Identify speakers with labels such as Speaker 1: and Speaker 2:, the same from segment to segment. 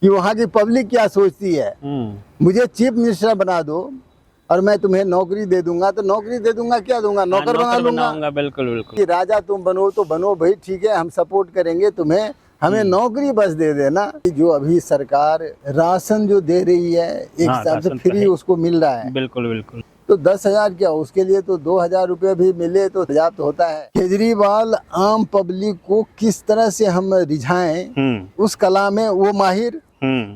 Speaker 1: कि वहाँ की पब्लिक क्या सोचती है। मुझे चीफ मिनिस्टर बना दो और मैं तुम्हें नौकरी दे दूंगा, तो नौकरी दे दूंगा, क्या दूंगा, नौकर बना लूंगा।
Speaker 2: बिल्कुल बिल्कुल।
Speaker 1: कि राजा तुम बनो तो बनो भाई, ठीक है, हम सपोर्ट करेंगे तुम्हें, हमें नौकरी बस दे देना। जो अभी सरकार राशन जो दे रही है एक हिसाब से फ्री उसको मिल रहा है।
Speaker 2: बिल्कुल बिल्कुल।
Speaker 1: तो 10,000 क्या, उसके लिए तो 2,000 रुपये भी मिले तो पर्याप्त होता है। केजरीवाल आम पब्लिक को किस तरह से हम रिझाएं, उस कला में वो माहिर,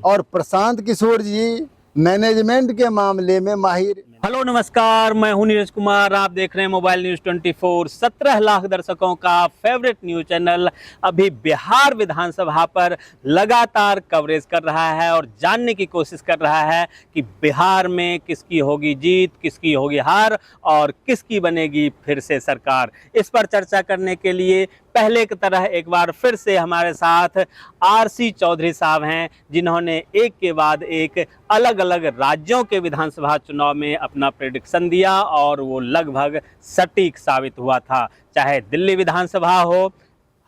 Speaker 1: और प्रशांत किशोर जी मैनेजमेंट के मामले में माहिर।
Speaker 2: हेलो नमस्कार, मैं हूं नीरज कुमार, आप देख रहे हैं मोबाइल न्यूज 24। 17 लाख दर्शकों का फेवरेट न्यूज चैनल अभी बिहार विधानसभा पर लगातार कवरेज कर रहा है और जानने की कोशिश कर रहा है कि बिहार में किसकी होगी जीत, किसकी होगी हार और किसकी बनेगी फिर से सरकार। इस पर चर्चा करने के लिए पहले की तरह एक बार फिर से हमारे साथ आरसी चौधरी साहब हैं, जिन्होंने एक के बाद एक अलग अलग राज्यों के विधानसभा चुनाव में अपना प्रेडिक्शन दिया और वो लगभग सटीक साबित हुआ था। चाहे दिल्ली विधानसभा हो,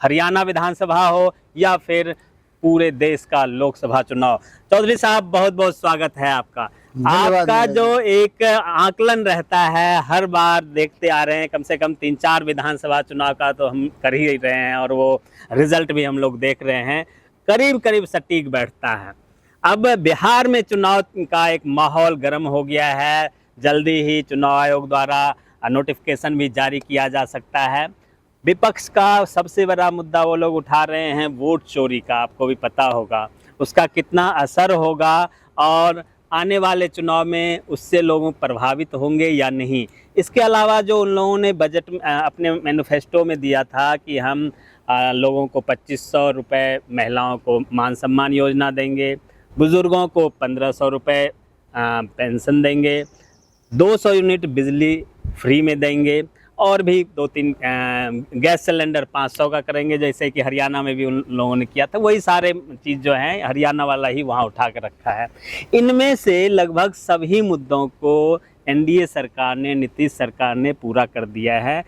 Speaker 2: हरियाणा विधानसभा हो या फिर पूरे देश का लोकसभा चुनाव। चौधरी साहब, बहुत बहुत स्वागत है आपका। आपका जो एक आकलन रहता है, हर बार देखते आ रहे हैं, कम से कम 3-4 विधानसभा चुनाव का तो हम कर ही रहे हैं और वो रिजल्ट भी हम लोग देख रहे हैं, करीब करीब सटीक बैठता है। अब बिहार में चुनाव का एक माहौल गर्म हो गया है, जल्दी ही चुनाव आयोग द्वारा नोटिफिकेशन भी जारी किया जा सकता है। विपक्ष का सबसे बड़ा मुद्दा वो लोग उठा रहे हैं वोट चोरी का, आपको भी पता होगा उसका कितना असर होगा और आने वाले चुनाव में उससे लोग प्रभावित होंगे या नहीं। इसके अलावा जो उन लोगों ने बजट अपने मैनिफेस्टो में दिया था कि हम लोगों को 2500 रुपये, महिलाओं को मान सम्मान योजना देंगे, बुज़ुर्गों को 1500 रुपये पेंशन देंगे, 200 यूनिट बिजली फ्री में देंगे और भी 2-3 गैस सिलेंडर 500 का करेंगे, जैसे कि हरियाणा में भी उन लोगों ने किया था। वही सारे चीज़ जो हैं हरियाणा वाला ही वहाँ उठा कर रखा है। इनमें से लगभग सभी मुद्दों को एनडीए सरकार ने, नीतीश सरकार ने पूरा कर दिया है।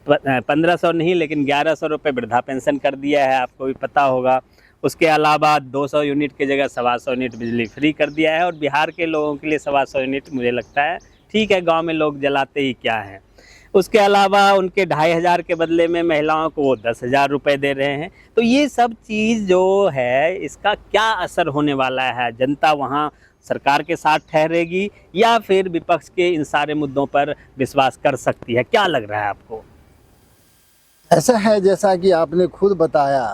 Speaker 2: 1500 नहीं लेकिन 1100 रुपये वृद्धा पेंशन कर दिया है, आपको भी पता होगा। उसके अलावा 200 यूनिट की जगह 125 यूनिट बिजली फ्री कर दिया है और बिहार के लोगों के लिए 125 यूनिट मुझे लगता है ठीक है, गांव में लोग जलाते ही क्या है। उसके अलावा उनके 2500 के बदले में महिलाओं को वो 10,000 रुपये दे रहे हैं। तो ये सब चीज़ जो है इसका क्या असर होने वाला है, जनता वहाँ सरकार के साथ ठहरेगी या फिर विपक्ष के इन सारे मुद्दों पर विश्वास कर सकती है, क्या लग रहा है आपको?
Speaker 1: ऐसा है जैसा कि आपने खुद बताया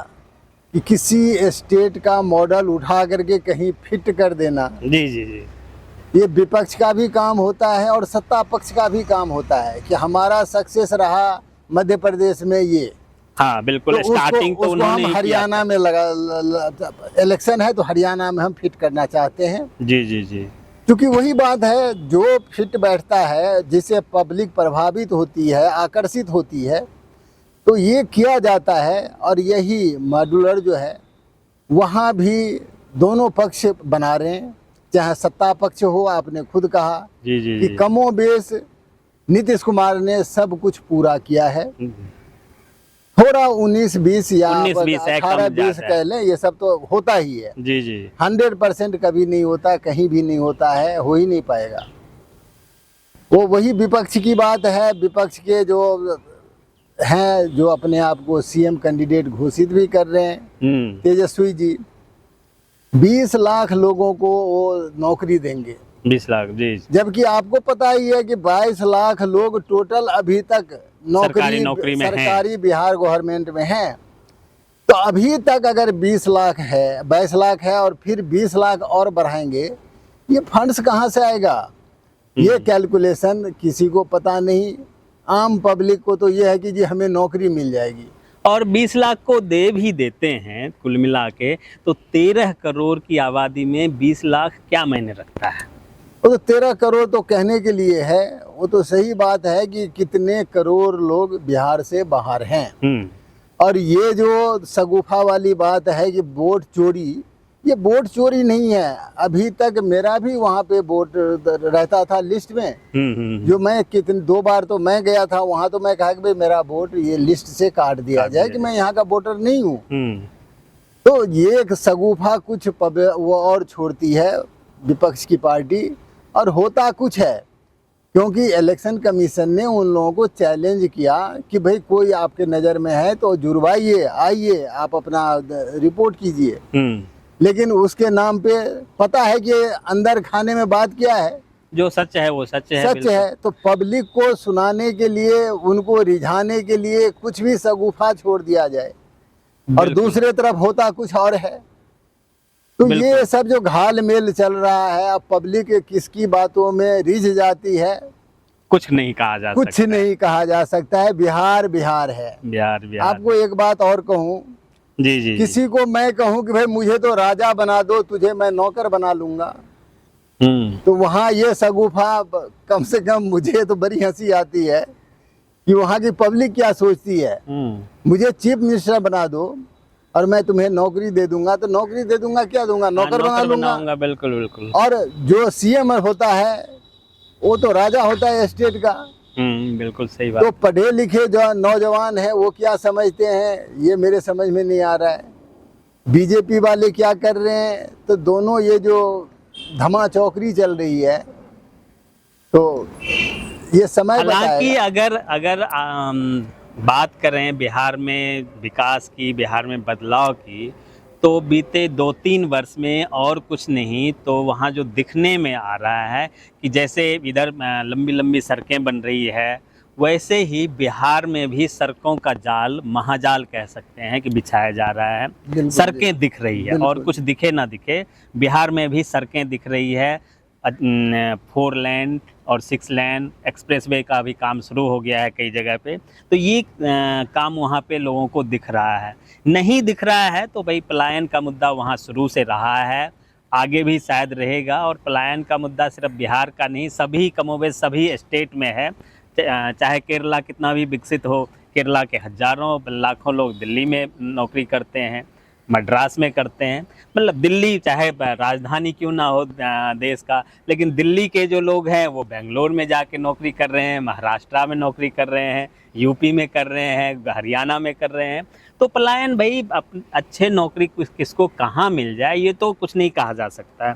Speaker 1: कि किसी स्टेट का मॉडल उठा करके कहीं फिट कर देना, जी जी जी, ये विपक्ष का भी काम होता है और सत्ता पक्ष का भी काम होता है कि हमारा सक्सेस रहा मध्य प्रदेश में ये।
Speaker 2: हाँ बिल्कुल, तो स्टार्टिंग तो उन्होंने
Speaker 1: हम हरियाणा में इलेक्शन है तो हरियाणा में हम फिट करना चाहते हैं। जी जी जी, क्योंकि वही बात है, जो फिट बैठता है, जिससे पब्लिक प्रभावित होती है, आकर्षित होती है, तो ये किया जाता है। और यही मॉड्यूलर जो है वहाँ भी दोनों पक्ष बना रहे हैं, चाहे सत्ता पक्ष हो, आपने खुद कहा जी जी कि कमो बेश नीतीश कुमार ने सब कुछ पूरा किया है। थोड़ा 19-20 या 18-20 कह लें, ये सब तो होता ही है जी जी। 100% कभी नहीं होता, कहीं भी नहीं होता है, हो ही नहीं पाएगा। वो वही विपक्ष की बात है। विपक्ष के जो हैं, जो अपने आप को सीएम कैंडिडेट घोषित भी कर रहे हैं, तेजस्वी जी, 20 लाख लोगों को वो नौकरी देंगे। 20 लाख जी, जबकि आपको पता ही है कि 22 लाख लोग टोटल अभी तक नौकरी में सरकारी बिहार गवर्नमेंट में हैं। तो अभी तक अगर 20 लाख है, 22 लाख है और फिर 20 लाख और बढ़ाएंगे, ये फंड्स कहाँ से आएगा? ये कैलकुलेशन किसी को पता नहीं। आम पब्लिक को तो ये है कि जी हमें नौकरी मिल जाएगी। और 20 लाख को दे भी देते हैं कुल मिला के, तो 13 करोड़ की आबादी में 20 लाख क्या मायने रखता है? वो तो 13 करोड़ तो कहने के लिए है, वो तो सही बात है कि कितने करोड़ लोग बिहार से बाहर हैं। और ये जो शगुफा वाली बात है कि वोट चोरी, ये वोट चोरी नहीं है। अभी तक मेरा भी वहाँ पे वोट रहता था लिस्ट में। जो मैं 2 बार तो मैं गया था वहाँ, तो मैं कहा कि भाई मेरा वोट ये लिस्ट से काट दिया जाए कि मैं यहाँ का वोटर नहीं हूँ। तो ये एक शगुफा कुछ वो और छोड़ती है विपक्ष की पार्टी, और होता कुछ है, क्योंकि इलेक्शन कमीशन ने उन लोगों को चैलेंज किया कि भाई कोई आपके नज़र में है तो जुड़वाइए, आइए आप अपना रिपोर्ट कीजिए। लेकिन उसके नाम पे पता है कि अंदर खाने में बात क्या है,
Speaker 2: जो सच है वो सच है,
Speaker 1: सच है। तो पब्लिक को सुनाने के लिए, उनको रिझाने के लिए कुछ भी शगुफा छोड़ दिया जाए, और दूसरे तरफ होता कुछ और है। तो ये सब जो घाल मेल चल रहा है, अब पब्लिक किसकी बातों में रिझ जाती है,
Speaker 2: कुछ नहीं कहा जा सकता,
Speaker 1: कुछ नहीं कहा जा सकता है। बिहार बिहार है।
Speaker 2: बिहार बिहार।
Speaker 1: आपको एक बात और कहूँ,
Speaker 2: जी जी,
Speaker 1: किसी को मैं कहूँ कि भाई मुझे तो राजा बना दो, तुझे मैं नौकर बना लूंगा, तो वहाँ ये शगुफा, कम से कम मुझे तो बड़ी हंसी आती है कि वहाँ की पब्लिक क्या सोचती है। मुझे चीफ मिनिस्टर बना दो और मैं तुम्हें नौकरी दे दूंगा, तो नौकरी दे दूंगा, क्या दूंगा, नौकर बना लूंगा।
Speaker 2: बिल्कुल बिल्कुल।
Speaker 1: और जो सीएम होता है वो तो राजा होता है स्टेट का।
Speaker 2: बिल्कुल सही बात।
Speaker 1: तो पढ़े लिखे जो नौजवान है वो क्या समझते हैं, ये मेरे समझ में नहीं आ रहा है। बीजेपी वाले क्या कर रहे हैं, तो दोनों ये जो धमा चौकड़ी चल रही है, तो ये समय
Speaker 2: हालांकि अगर बात करें बिहार में विकास की, बिहार में बदलाव की, तो बीते 2-3 वर्ष में और कुछ नहीं तो वहाँ जो दिखने में आ रहा है कि जैसे इधर लंबी लंबी सड़कें बन रही है, वैसे ही बिहार में भी सड़कों का जाल, महाजाल कह सकते हैं कि बिछाया जा रहा है। सड़कें दिख रही है, और कुछ दिखे ना दिखे, बिहार में भी सड़कें दिख रही है। 4 लेन और 6 लेन एक्सप्रेसवे का भी काम शुरू हो गया है कई जगह पे। तो ये काम वहाँ पे लोगों को दिख रहा है। नहीं दिख रहा है तो भाई पलायन का मुद्दा वहाँ शुरू से रहा है, आगे भी शायद रहेगा। और पलायन का मुद्दा सिर्फ बिहार का नहीं, सभी कमोबेश सभी स्टेट में है। चाहे केरला कितना भी विकसित हो, केरला के हजारों लाखों लोग दिल्ली में नौकरी करते हैं, मद्रास में करते हैं। मतलब दिल्ली चाहे राजधानी क्यों ना हो देश का, लेकिन दिल्ली के जो लोग हैं वो बेंगलोर में जाके नौकरी कर रहे हैं, महाराष्ट्र में नौकरी कर रहे हैं, यूपी में कर रहे हैं, हरियाणा में कर रहे हैं। तो पलायन भाई अच्छे नौकरी किसको कहाँ मिल जाए ये तो कुछ नहीं कहा जा सकता है।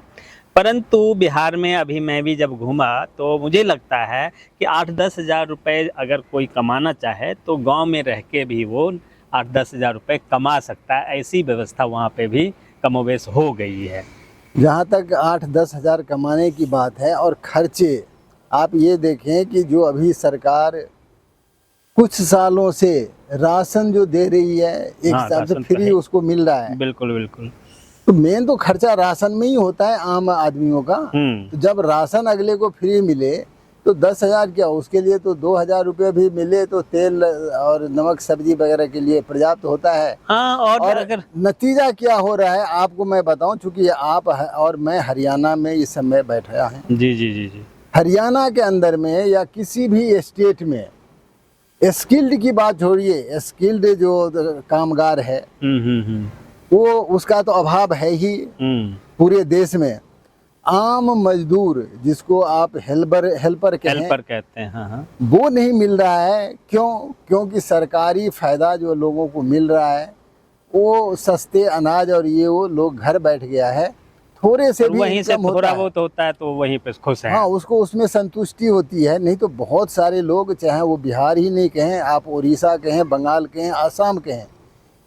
Speaker 2: परंतु बिहार में अभी मैं भी जब घूमा तो मुझे लगता है कि 8-10 हज़ार रुपये अगर कोई कमाना चाहे तो गांव में रह के भी वो 8-10 हज़ार रुपये कमा सकता है। ऐसी व्यवस्था वहाँ पे भी कमोबेश हो गई है।
Speaker 1: जहाँ तक 8-10 हज़ार कमाने की बात है, और खर्चे आप ये देखें कि जो अभी सरकार कुछ सालों से राशन जो दे रही है, एक हिसाब से फ्री उसको मिल रहा है।
Speaker 2: बिल्कुल बिल्कुल।
Speaker 1: तो मेन तो खर्चा राशन में ही होता है आम आदमियों का। तो जब राशन अगले को फ्री मिले तो 10 हज़ार क्या, उसके लिए तो 2 हज़ार रुपये भी मिले तो तेल और नमक सब्जी वगैरह के लिए पर्याप्त होता है।
Speaker 2: हाँ, और अगर
Speaker 1: नतीजा क्या हो रहा है आपको मैं बताऊं, चूंकि आप और मैं हरियाणा में इस समय बैठा है।
Speaker 2: जी जी जी जी।
Speaker 1: हरियाणा के अंदर में या किसी भी स्टेट में स्किल्ड की बात छोड़िए, स्किल्ड जो कामगार है वो उसका तो अभाव है ही पूरे देश में। आम मजदूर जिसको आप हेल्पर
Speaker 2: कहते हैं, हाँ,
Speaker 1: वो नहीं मिल रहा है। क्योंकि सरकारी फायदा जो लोगों को मिल रहा है वो सस्ते अनाज और ये वो लोग घर बैठ गया है, थोड़े से भी
Speaker 2: वहीं से थोड़ा बहुत होता है तो वहीं पे खुश है।
Speaker 1: हाँ, उसको उसमें संतुष्टि होती है। नहीं तो बहुत सारे लोग, चाहे वो बिहार ही नहीं कहें, आप उड़ीसा कहें, बंगाल कहें, आसाम कहें,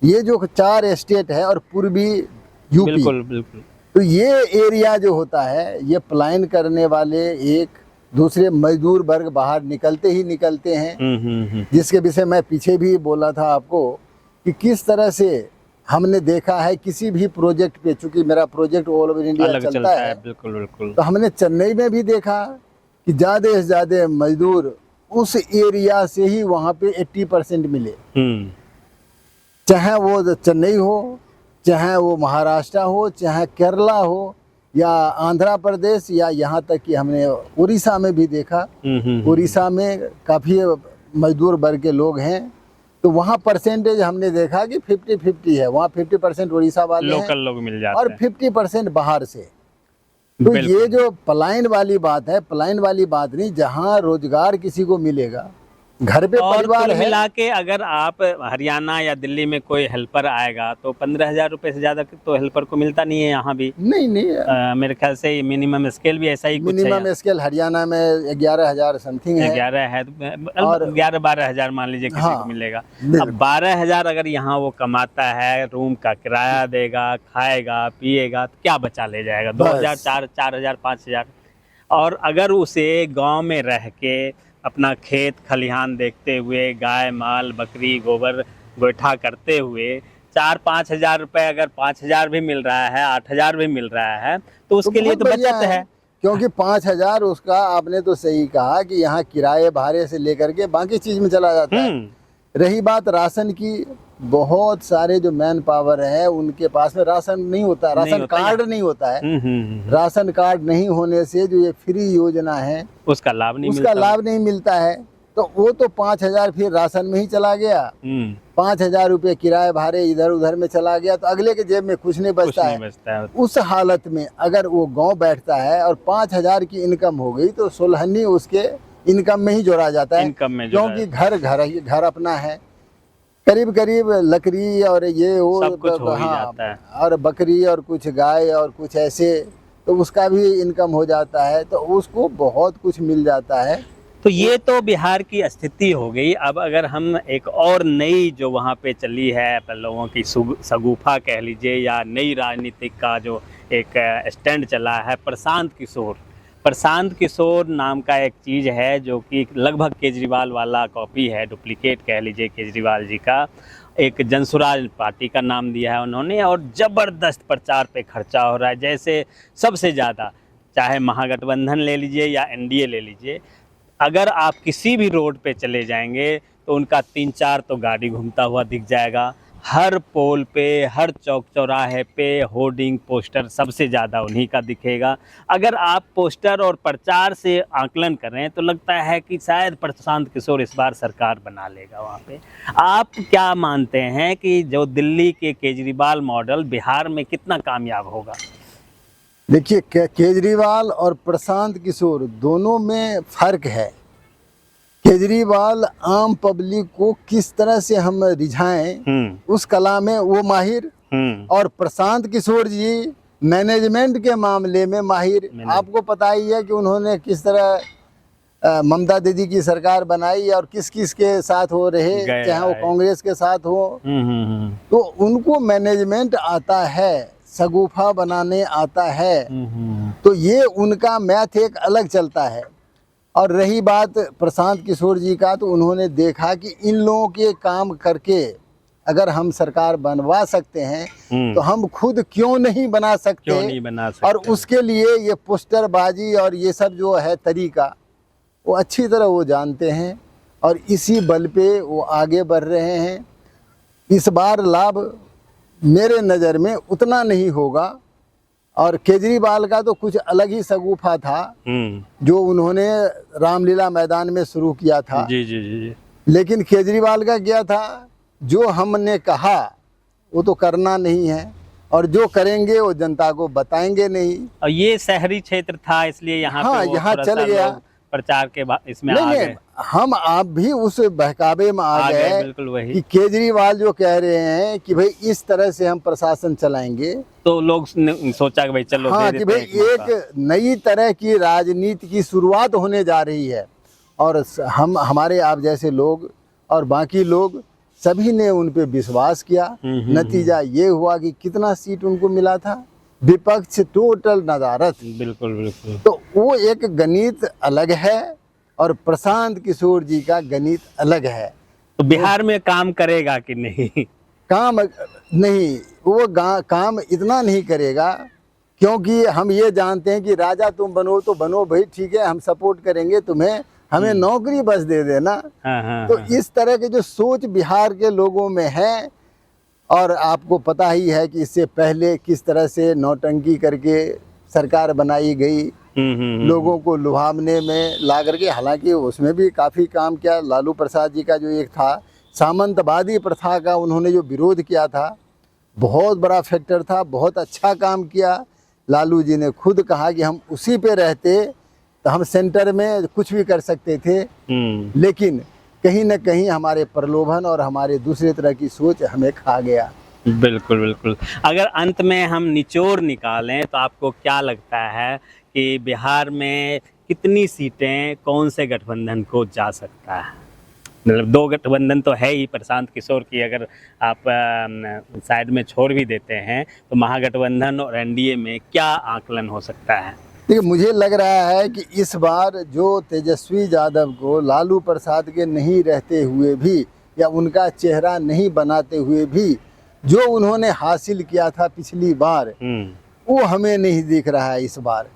Speaker 1: ये जो 4 स्टेट है और पूर्वी यूपी,
Speaker 2: बिल्कुल बिल्कुल,
Speaker 1: तो ये एरिया जो होता है, ये पलायन करने वाले एक दूसरे मजदूर वर्ग बाहर निकलते ही निकलते हैं। जिसके विषय मैं पीछे भी बोला था आपको कि किस तरह से हमने देखा है किसी भी प्रोजेक्ट पे, चूंकि मेरा प्रोजेक्ट ऑल ओवर इंडिया चलता है,
Speaker 2: बिल्कुल बिल्कुल,
Speaker 1: तो हमने चेन्नई में भी देखा कि ज़्यादा से ज़्यादा मजदूर उस एरिया से ही वहाँ पे 80% मिले। चाहे वो चेन्नई हो, चाहे वो महाराष्ट्र हो, चाहे केरला हो, या आंध्र प्रदेश, या यहाँ तक कि हमने उड़ीसा में भी देखा। उड़ीसा में काफ़ी मजदूर वर्ग के लोग हैं, तो वहाँ परसेंटेज हमने देखा कि 50-50 है। वहाँ 50% उड़ीसा वाले
Speaker 2: लोकल लोग मिल जाते हैं
Speaker 1: और 50% बाहर से। तो ये जो पलायन वाली बात है, पलायन वाली बात नहीं, जहाँ रोजगार किसी को मिलेगा घर पे
Speaker 2: और
Speaker 1: परिवार
Speaker 2: कुल
Speaker 1: है।
Speaker 2: मिला के अगर आप हरियाणा या दिल्ली में कोई हेल्पर आएगा तो 15,000 रुपये से ज़्यादा तो हेल्पर को मिलता नहीं है यहाँ भी।
Speaker 1: नहीं नहीं,
Speaker 2: मेरे ख्याल से मिनिमम स्केल भी ऐसा ही कुछ है।
Speaker 1: मिनिमम स्केल हरियाणा में 11,000 समथिंग है।
Speaker 2: 11 है,
Speaker 1: और
Speaker 2: 11-12 हज़ार मान लीजिए किसी
Speaker 1: हाँ,
Speaker 2: को मिलेगा।
Speaker 1: बिल्कुल।
Speaker 2: अब 12,000 अगर यहाँ वो कमाता है, रूम का किराया देगा, खाएगा पिएगा, तो क्या बचा ले जाएगा? 2,000, 4,000, 5,000। और अगर उसे गांव में रह के अपना खेत खलिहान देखते हुए, गाय माल बकरी गोबर गोइठा करते हुए 4-5 हज़ार रुपये, अगर 5,000 भी मिल रहा है, 8,000 भी मिल रहा है, तो उसके लिए
Speaker 1: बहुत
Speaker 2: तो
Speaker 1: बढ़िया
Speaker 2: बचत है।
Speaker 1: क्योंकि 5,000 उसका, आपने तो सही कहा कि यहाँ किराए भाड़े से लेकर के बाकी चीज में चला जाता है। रही बात राशन की, बहुत सारे जो मैन पावर है उनके पास में राशन नहीं होता, राशन कार्ड नहीं होता है। राशन कार्ड नहीं होने से जो ये फ्री योजना है
Speaker 2: उसका लाभ नहीं
Speaker 1: मिलता है। तो वो तो 5,000 फिर राशन में ही चला गया, 5,000 रुपये किराए भाड़े इधर उधर में चला गया, तो अगले के जेब में कुछ नहीं बचता है। उस हालत में अगर वो गांव बैठता है और 5,000 की इनकम हो गई तो सोलहनी उसके इनकम में ही जोड़ा जाता है, क्योंकि घर अपना है। करीब करीब लकड़ी और ये वो
Speaker 2: सब कुछ हो ही जाता है।
Speaker 1: और बकरी और कुछ गाय और कुछ ऐसे, तो उसका भी इनकम हो जाता है, तो उसको बहुत कुछ मिल जाता है।
Speaker 2: तो ये तो बिहार की स्थिति हो गई। अब अगर हम एक और नई जो वहाँ पे चली है लोगों की शगुफा कह लीजिए, या नई राजनीतिक का जो एक स्टैंड चला है, प्रशांत किशोर नाम का एक चीज़ है जो कि लगभग केजरीवाल वाला कॉपी है, डुप्लीकेट कह लीजिए केजरीवाल जी का। एक जनसुराज पार्टी का नाम दिया है उन्होंने, और ज़बरदस्त प्रचार पे खर्चा हो रहा है। जैसे सबसे ज़्यादा, चाहे महागठबंधन ले लीजिए या एनडीए ले लीजिए, अगर आप किसी भी रोड पे चले जाएंगे तो उनका 3-4 तो गाड़ी घूमता हुआ दिख जाएगा। हर पोल पे, हर चौक चौराहे पे होर्डिंग पोस्टर सबसे ज़्यादा उन्हीं का दिखेगा। अगर आप पोस्टर और प्रचार से आकलन करें तो लगता है कि शायद प्रशांत किशोर इस बार सरकार बना लेगा वहाँ पे। आप क्या मानते हैं कि जो दिल्ली के केजरीवाल मॉडल बिहार में कितना कामयाब होगा?
Speaker 1: देखिए, केजरीवाल और प्रशांत किशोर दोनों में फर्क है। केजरीवाल आम पब्लिक को किस तरह से हम रिझाएं उस कला में वो माहिर, और प्रशांत किशोर जी मैनेजमेंट के मामले में माहिर। आपको पता ही है कि उन्होंने किस तरह ममता दीदी की सरकार बनाई और किस किस के साथ हो रहे, चाहे वो कांग्रेस के साथ हो, तो उनको मैनेजमेंट आता है, शगुफा बनाने आता है। तो ये उनका मैथ एक अलग चलता है। और रही बात प्रशांत किशोर जी का, तो उन्होंने देखा कि इन लोगों के काम करके अगर हम सरकार बनवा सकते हैं तो हम खुद क्यों नहीं बना सकते। और उसके लिए ये पोस्टरबाजी और ये सब जो है तरीका, वो अच्छी तरह वो जानते हैं, और इसी बल पे वो आगे बढ़ रहे हैं। इस बार लाभ मेरे नज़र में उतना नहीं होगा। और केजरीवाल का तो कुछ अलग ही शगुफा था जो उन्होंने रामलीला मैदान में शुरू किया था। जी। लेकिन केजरीवाल का क्या था, जो हमने कहा वो तो करना नहीं है, और जो करेंगे वो जनता को बताएंगे नहीं।
Speaker 2: और ये शहरी क्षेत्र था, इसलिए यहाँ
Speaker 1: यहाँ चल गया
Speaker 2: प्रचार के इसमें आ गए।
Speaker 1: हम आप भी उस बहकावे में आ गए।
Speaker 2: बिल्कुल वही
Speaker 1: कि केजरीवाल जो कह रहे हैं कि भाई इस तरह से हम प्रशासन चलाएंगे,
Speaker 2: तो लोग सोचा कि भाई चलो,
Speaker 1: हाँ, कि भाई एक नई तरह की राजनीति की शुरुआत होने जा रही है। और हमारे आप जैसे लोग और बाकी लोग सभी ने उन पे विश्वास किया। नतीजा ये हुआ कि कितना सीट उनको मिला था, विपक्ष टोटल नदारत।
Speaker 2: बिल्कुल।
Speaker 1: तो वो एक गणित अलग है और प्रशांत किशोर जी का गणित अलग है।
Speaker 2: तो बिहार में काम करेगा कि नहीं?
Speaker 1: काम नहीं, वो काम इतना नहीं करेगा, क्योंकि हम ये जानते हैं कि राजा तुम बनो तो बनो भाई, ठीक है, हम सपोर्ट करेंगे तुम्हें, हमें नौकरी बस दे देना। तो इस तरह के जो सोच बिहार के लोगों में है। और आपको पता ही है कि इससे पहले किस तरह से नौटंकी करके सरकार बनाई गई, लोगों को लुभावने में ला करके। हालांकि उसमें भी काफ़ी काम किया। लालू प्रसाद जी का जो एक था सामंतवादी प्रथा का, उन्होंने जो विरोध किया था, बहुत बड़ा फैक्टर था, बहुत अच्छा काम किया। लालू जी ने खुद कहा कि हम उसी पे रहते तो हम सेंटर में कुछ भी कर सकते थे। लेकिन कहीं न कहीं हमारे प्रलोभन और हमारे दूसरे तरह की सोच हमें खा गया।
Speaker 2: बिल्कुल, बिल्कुल। अगर अंत में हम निचोड़ निकालें तो आपको क्या लगता है कि बिहार में कितनी सीटें कौन से गठबंधन को जा सकता है? मतलब 2 गठबंधन तो है ही, प्रशांत किशोर की अगर आप साइड में छोड़ भी देते हैं, तो महागठबंधन और एनडीए में क्या आकलन हो सकता है?
Speaker 1: देखिए, मुझे लग रहा है कि इस बार जो तेजस्वी यादव को लालू प्रसाद के नहीं रहते हुए भी या उनका चेहरा नहीं बनाते हुए भी जो उन्होंने हासिल किया था पिछली बार, वो हमें नहीं दिख रहा है इस बार।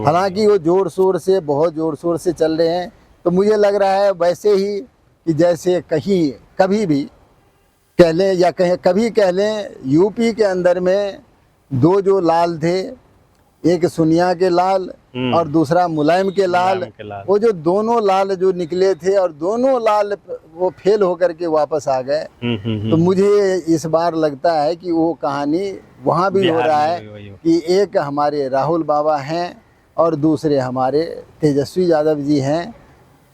Speaker 1: हालांकि वो जोर शोर से, बहुत जोर शोर से चल रहे हैं, तो मुझे लग रहा है वैसे ही कि जैसे कहीं कभी भी कह लें या कभी कह लें, यूपी के अंदर में 2 जो लाल थे, एक सोनिया के लाल और दूसरा मुलायम के लाल, वो जो दोनों लाल जो निकले थे और दोनों लाल वो फेल होकर के वापस आ गए। तो मुझे इस बार लगता है कि वो कहानी वहाँ भी हो रहा है कि एक हमारे राहुल बाबा हैं और दूसरे हमारे तेजस्वी यादव जी हैं,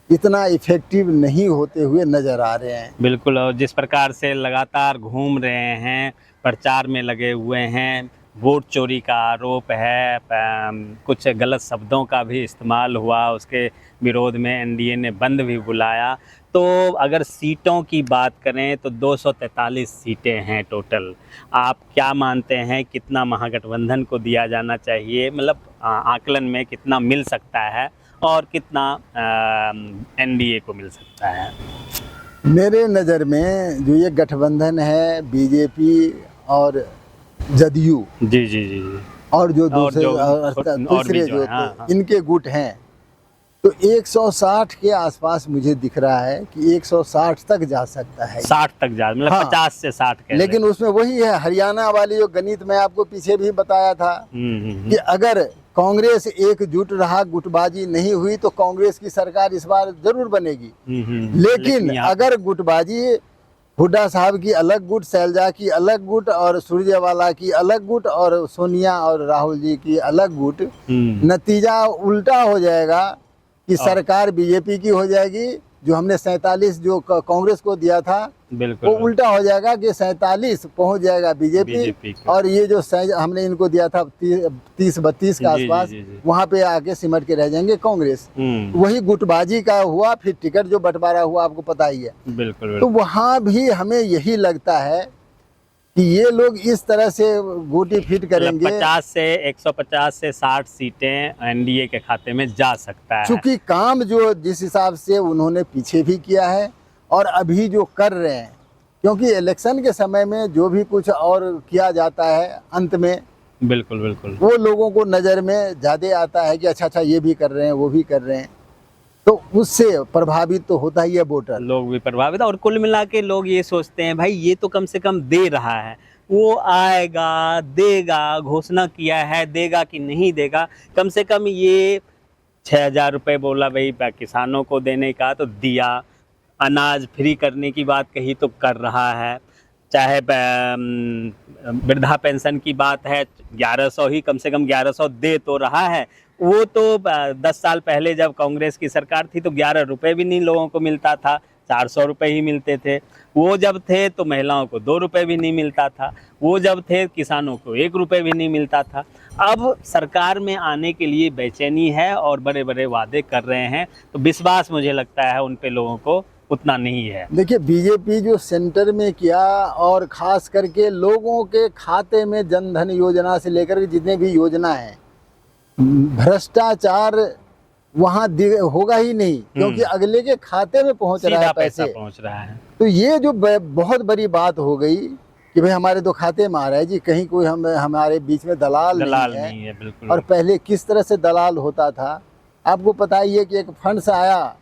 Speaker 1: इतना इफेक्टिव नहीं होते हुए नजर आ रहे हैं।
Speaker 2: बिल्कुल, और जिस प्रकार से लगातार घूम रहे हैं, प्रचार में लगे हुए हैं, वोट चोरी का आरोप है, कुछ गलत शब्दों का भी इस्तेमाल हुआ, उसके विरोध में एनडीए ने बंद भी बुलाया। तो अगर सीटों की बात करें तो 243 सीटें हैं टोटल। आप क्या मानते हैं कितना महागठबंधन को दिया जाना चाहिए, मतलब आकलन में कितना मिल सकता है और कितना एनडीए को मिल सकता है?
Speaker 1: मेरे नज़र में जो ये गठबंधन है बीजेपी और जदयू,
Speaker 2: जी जी जी जी,
Speaker 1: और जो दूसरे जो
Speaker 2: हाँ।
Speaker 1: इनके गुट हैं, तो 160 के आसपास मुझे दिख रहा है कि 160 तक जा सकता है।
Speaker 2: 60 तक जा, मतलब
Speaker 1: हाँ,
Speaker 2: 50 से 60 के।
Speaker 1: लेकिन उसमें वही है हरियाणा वाली जो गणित मैं आपको पीछे भी बताया था कि अगर कांग्रेस एकजुट रहा, गुटबाजी नहीं हुई, तो कांग्रेस की सरकार इस बार जरूर बनेगी। लेकिन अगर गुटबाजी, हुड्डा साहब की अलग गुट, शैलजा की अलग गुट और सुरजेवाला की अलग गुट और सोनिया और राहुल जी की अलग गुट, नतीजा उल्टा हो जाएगा कि सरकार बीजेपी की हो जाएगी। जो हमने 47 जो कांग्रेस को दिया था,
Speaker 2: बिल्कुल
Speaker 1: वो उल्टा हो जाएगा कि 47 पहुंच जाएगा बीजेपी, और ये जो हमने इनको दिया था 30-32 के आसपास, वहां पे आके सिमट के रह जाएंगे कांग्रेस। वही गुटबाजी का हुआ, फिर टिकट जो बंटवारा हुआ आपको पता ही है।
Speaker 2: बिल्कुल।
Speaker 1: तो वहां भी हमें यही लगता है कि ये लोग इस तरह से गोटी फिट करेंगे।
Speaker 2: 150 से 60 सीटें एनडीए के खाते में जा सकता है,
Speaker 1: चूंकि काम जो जिस हिसाब से उन्होंने पीछे भी किया है और अभी जो कर रहे हैं, क्योंकि इलेक्शन के समय में जो भी कुछ और किया जाता है अंत में,
Speaker 2: बिल्कुल बिल्कुल,
Speaker 1: वो लोगों को नज़र में ज़्यादा आता है कि अच्छा ये भी कर रहे हैं, वो भी कर रहे हैं, तो उससे प्रभावित तो होता ही है वोटर।
Speaker 2: लोग भी प्रभावित, और कुल मिला के लोग ये सोचते हैं भाई ये तो कम से कम दे रहा है, वो आएगा देगा, घोषणा किया है, देगा कि नहीं देगा। कम से कम ये 6,000 रुपये बोला भाई किसानों को देने का, तो दिया। अनाज फ्री करने की बात कही तो कर रहा है। चाहे वृद्धा पेंशन की बात है, 1100 ही, कम से कम 1100 दे तो रहा है। वो तो 10 साल पहले जब कांग्रेस की सरकार थी तो 11 रुपये भी नहीं लोगों को मिलता था, 400 रुपये ही मिलते थे। वो जब थे तो महिलाओं को 2 रुपये भी नहीं मिलता था। वो जब थे किसानों को 1 रुपये भी नहीं मिलता था। अब सरकार में आने के लिए बेचैनी है और बड़े बड़े वादे कर रहे हैं, तो विश्वास मुझे लगता है उन पे लोगों को उतना नहीं है।
Speaker 1: देखिए, बीजेपी जो सेंटर में किया, और ख़ास करके लोगों के खाते में जनधन योजना से लेकर के जितने भी योजना हैं, भ्रष्टाचार वहाँ होगा ही नहीं, क्योंकि अगले के खाते में पहुँच रहा है, पैसा
Speaker 2: पहुँच रहा है।
Speaker 1: तो ये जो बहुत बड़ी बात हो गई कि भाई हमारे तो खाते में आ रहा है जी, कहीं कोई हमारे बीच में दलाल नहीं है।
Speaker 2: बिल्कुल।
Speaker 1: और पहले किस तरह से दलाल होता था आपको पता ही है कि एक फंड से आया,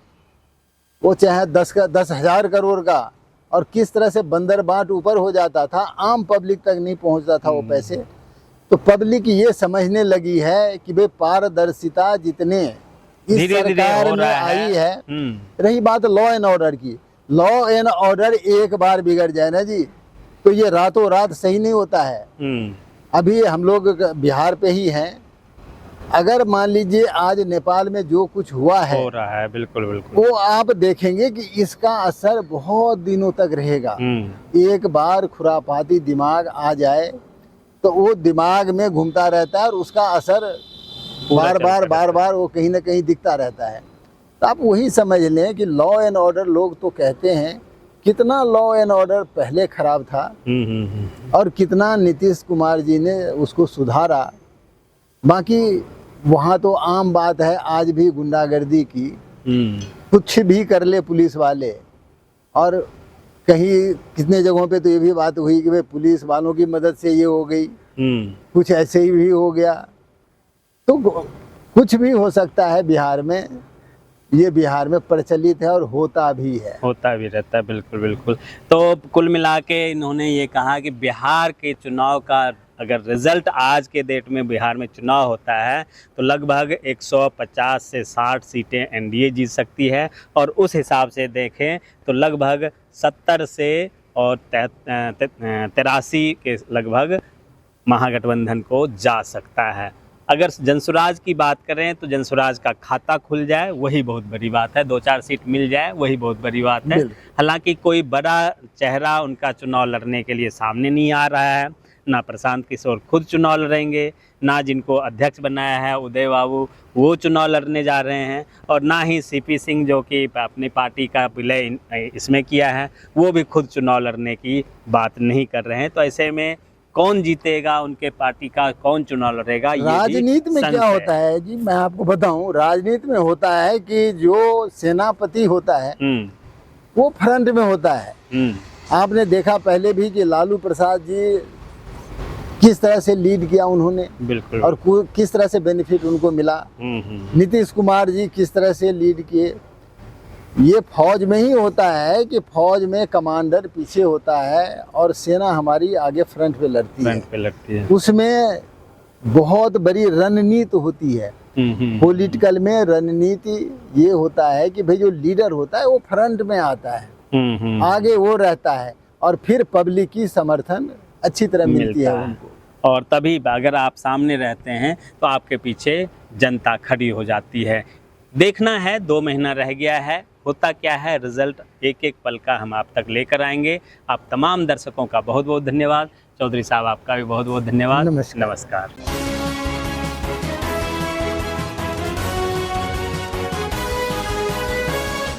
Speaker 1: वो चाहे 10,000 करोड़ का, और किस तरह से बंदर बाट ऊपर हो जाता था, आम पब्लिक तक नहीं पहुंचता था वो पैसे। तो पब्लिक ये समझने लगी है कि भाई पारदर्शिता जितने इस सरकार में आई है। रही बात लॉ एंड ऑर्डर की, लॉ एंड ऑर्डर एक बार बिगड़ जाए ना जी, तो ये रातों रात सही नहीं होता है। अभी हम लोग बिहार पे ही हैं, अगर मान लीजिए आज नेपाल में जो कुछ हुआ है,
Speaker 2: हो रहा है, बिल्कुल बिल्कुल,
Speaker 1: वो आप देखेंगे कि इसका असर बहुत दिनों तक रहेगा। एक बार खुरापाती दिमाग आ जाए तो वो दिमाग में घूमता रहता है और उसका असर बार बार वो कहीं ना कहीं दिखता रहता है। तो आप वही समझ लें कि लॉ एंड ऑर्डर, लोग तो कहते हैं कितना लॉ एंड ऑर्डर पहले खराब था और कितना नीतीश कुमार जी ने उसको सुधारा। बाकी वहाँ तो आम बात है आज भी गुंडागर्दी की, कुछ भी कर ले पुलिस वाले। और कहीं कितने जगहों पे तो ये भी बात हुई कि भाई पुलिस वालों की मदद से ये हो गई, कुछ ऐसे ही भी हो गया। तो कुछ भी हो सकता है बिहार में, ये बिहार में प्रचलित है और होता भी है,
Speaker 2: होता भी रहता है, बिल्कुल बिल्कुल। तो कुल मिला के इन्होंने ये कहा कि बिहार के चुनाव का अगर रिजल्ट आज के डेट में बिहार में चुनाव होता है तो लगभग 150 से 60 सीटें एनडीए जीत सकती है, और उस हिसाब से देखें तो लगभग 70 से और 83 के लगभग महागठबंधन को जा सकता है। अगर जनसुराज की बात करें तो जनसुराज का खाता खुल जाए वही बहुत बड़ी बात है, 2-4 सीट मिल जाए वही बहुत बड़ी बात है। हालांकि कोई बड़ा चेहरा उनका चुनाव लड़ने के लिए सामने नहीं आ रहा है, ना प्रशांत किशोर खुद चुनाव लड़ेंगे, ना जिनको अध्यक्ष बनाया है उदय बाबू वो चुनाव लड़ने जा रहे हैं, और ना ही सीपी सिंह जो कि अपनी पार्टी का विलय इसमें किया है वो भी खुद चुनाव लड़ने की बात नहीं कर रहे हैं। तो ऐसे में कौन जीतेगा, उनके पार्टी का कौन चुनाव लड़ेगा,
Speaker 1: राजनीति में क्या होता है जी, मैं आपको बताऊं, राजनीति में होता है कि जो सेनापति होता है वो फ्रंट में होता है। आपने देखा पहले भी कि लालू प्रसाद जी किस तरह से लीड किया उन्होंने,
Speaker 2: बिल्कुल,
Speaker 1: और किस तरह से बेनिफिट उनको मिला। नीतीश कुमार जी किस तरह से लीड किए। ये फौज में ही होता है कि फौज में कमांडर पीछे होता है और सेना हमारी आगे फ्रंट पे लड़ती है। उसमें बहुत बड़ी रणनीति होती है। पॉलिटिकल में रणनीति ये होता है कि भाई जो लीडर होता है वो फ्रंट में आता है, आगे वो रहता है, और फिर पब्लिक की समर्थन अच्छी तरह मिलती है उनको।
Speaker 2: और तभी अगर आप सामने रहते हैं तो आपके पीछे जनता खड़ी हो जाती है। देखना है, 2 महीना रह गया है, होता क्या है रिजल्ट एक एक पल का हम आप तक लेकर आएंगे। आप तमाम दर्शकों का बहुत बहुत धन्यवाद। चौधरी साहब आपका भी बहुत बहुत धन्यवाद।
Speaker 1: नमस्कार।